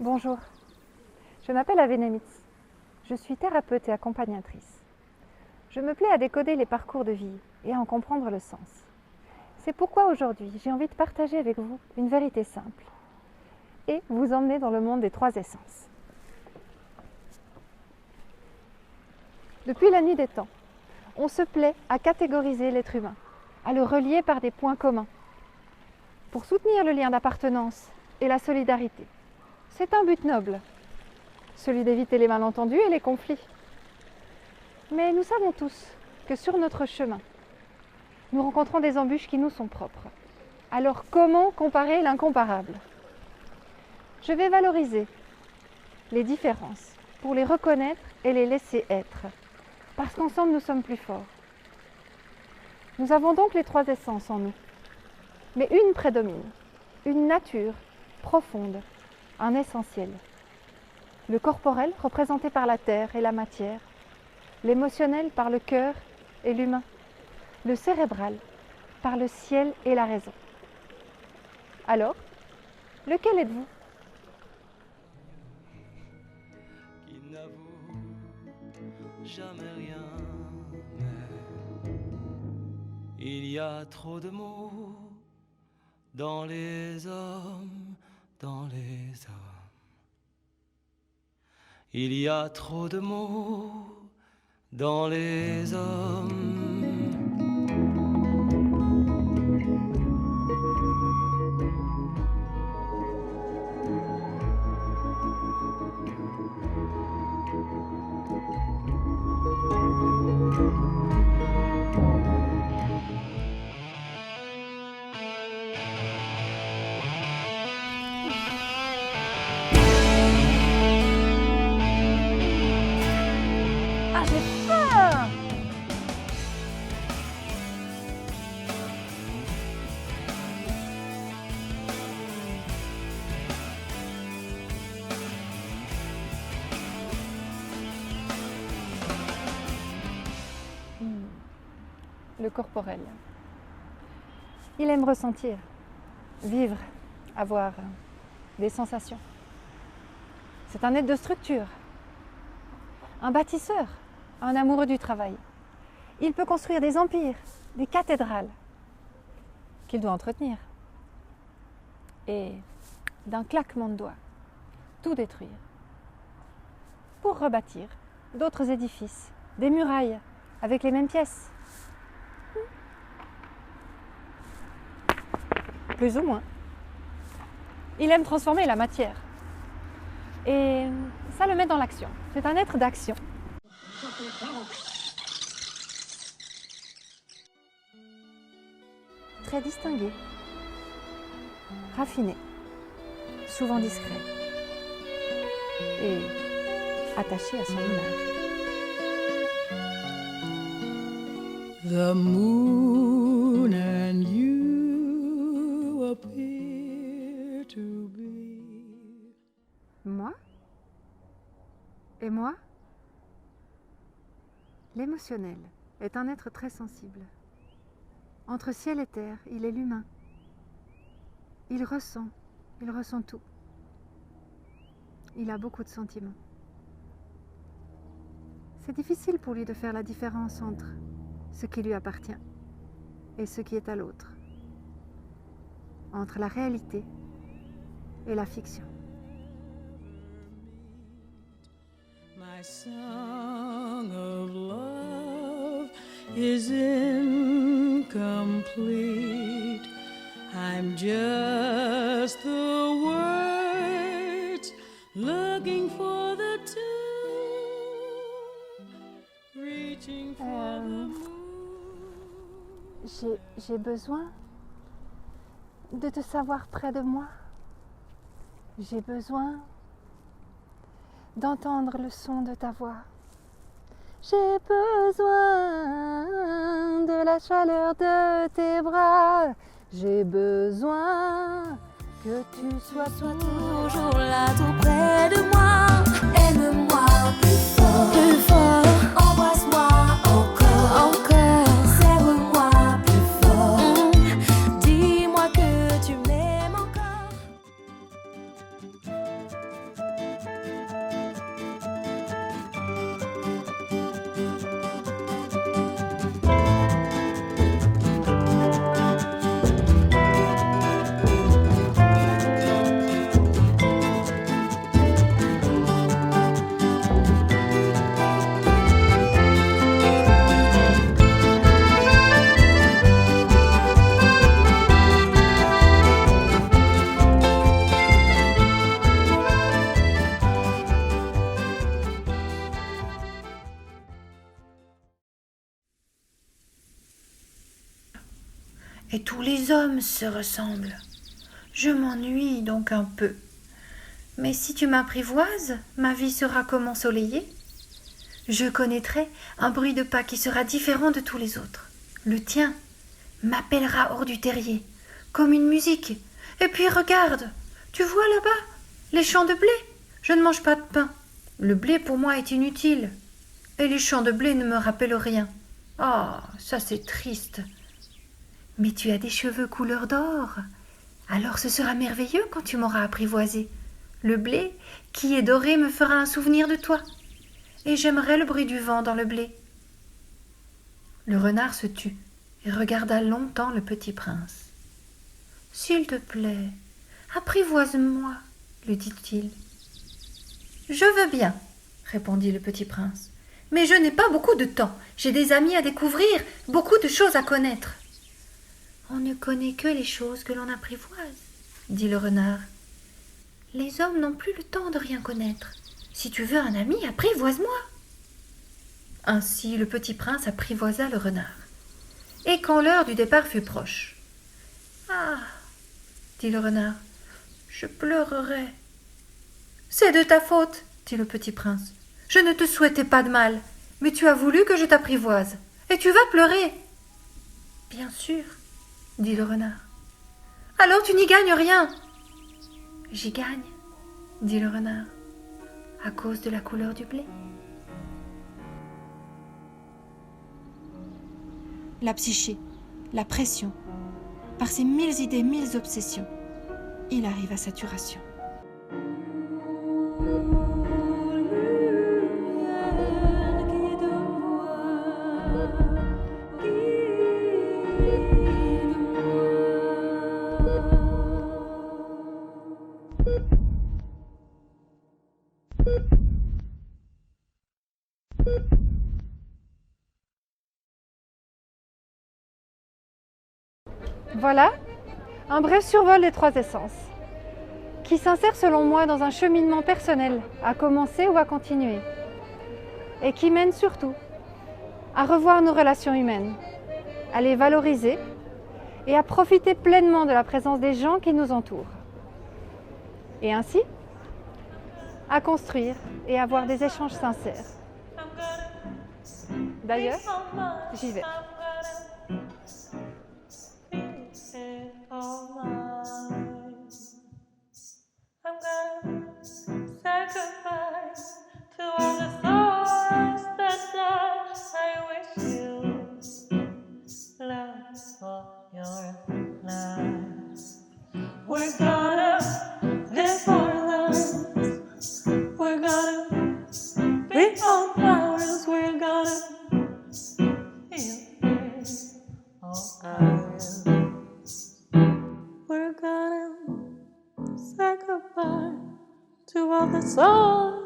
Bonjour, je m'appelle Avenemitz. Je suis thérapeute et accompagnatrice. Je me plais à décoder les parcours de vie et à en comprendre le sens. C'est pourquoi aujourd'hui, j'ai envie de partager avec vous une vérité simple et vous emmener dans le monde des trois essences. Depuis la nuit des temps, on se plaît à catégoriser l'être humain, à le relier par des points communs, pour soutenir le lien d'appartenance et la solidarité. C'est un but noble, celui d'éviter les malentendus et les conflits. Mais nous savons tous que sur notre chemin, nous rencontrons des embûches qui nous sont propres. Alors comment comparer l'incomparable ? Je vais valoriser les différences pour les reconnaître et les laisser être, parce qu'ensemble nous sommes plus forts. Nous avons donc les trois essences en nous, mais une prédomine, une nature profonde, un essentiel. Le corporel représenté par la terre et la matière, l'émotionnel par le cœur et l'humain, le cérébral par le ciel et la raison. Alors, lequel êtes-vous ? Qui n'avoue jamais rien, mais il y a trop de mots dans les hommes, dans les hommes. Il y a trop de mots dans les hommes. Ah, j'ai faim ! Le corporel. Il aime ressentir, vivre, avoir des sensations. C'est un être de structure, un bâtisseur, un amoureux du travail. Il peut construire des empires, des cathédrales qu'il doit entretenir. Et d'un claquement de doigts, tout détruire. Pour rebâtir d'autres édifices, des murailles avec les mêmes pièces. Plus ou moins. Il aime transformer la matière. Et ça le met dans l'action. C'est un être d'action. Très distingué, raffiné, souvent discret et attaché à son image. The moon and you appear to be. Moi ? Et moi ? L'émotionnel est un être très sensible. Entre ciel et terre, il est l'humain. Il ressent tout. Il a beaucoup de sentiments. C'est difficile pour lui de faire la différence entre ce qui lui appartient et ce qui est à l'autre, entre la réalité et la fiction. My song of love is incomplete. I'm just the words looking for the tune, reaching for the moon. J'ai besoin de te savoir près de moi. J'ai besoin d'entendre le son de ta voix. J'ai besoin de la chaleur de tes bras. J'ai besoin que tu sois toujours là, tout près de moi. Aime-moi plus fort, embrasse-moi encore, serre-moi plus fort. Dis-moi que tu m'aimes encore. et tous les hommes se ressemblent. Je m'ennuie donc un peu. Mais si tu m'apprivoises, ma vie sera comme ensoleillée. Je connaîtrai un bruit de pas qui sera différent de tous les autres. Le tien m'appellera hors du terrier, comme une musique. Et puis regarde, tu vois là-bas, les champs de blé. Je ne mange pas de pain. Le blé pour moi est inutile. Et les champs de blé ne me rappellent rien. Ah, ça c'est triste. Mais tu as des cheveux couleur d'or. Alors ce sera merveilleux quand tu m'auras apprivoisé. Le blé qui est doré me fera un souvenir de toi. Et j'aimerais le bruit du vent dans le blé. Le renard se tut et regarda longtemps le petit prince. « S'il te plaît, apprivoise-moi, lui dit-il. « Je veux bien, répondit le petit prince. « Mais je n'ai pas beaucoup de temps. J'ai des amis à découvrir, beaucoup de choses à connaître. »« On ne connaît que les choses que l'on apprivoise, dit le renard. Les hommes n'ont plus le temps de rien connaître. Si tu veux un ami, apprivoise-moi. » Ainsi le petit prince apprivoisa le renard. Et quand l'heure du départ fut proche, « Ah, dit le renard, je pleurerai. »« C'est de ta faute, dit le petit prince. Je ne te souhaitais pas de mal, mais tu as voulu que je t'apprivoise, et tu vas pleurer. »« Bien sûr, dit le renard. »« Alors tu n'y gagnes rien. »« J'y gagne, dit le renard, à cause de la couleur du blé. » La psyché, la pression, par ses 1000 idées, 1000 obsessions, il arrive à saturation. Voilà un bref survol des 3 essences, qui s'insère selon moi dans un cheminement personnel à commencer ou à continuer, et qui mène surtout à revoir nos relations humaines, à les valoriser et à profiter pleinement de la présence des gens qui nous entourent. Et ainsi, à construire et avoir des échanges sincères. D'ailleurs, j'y vais. We're gonna say goodbye to all the songs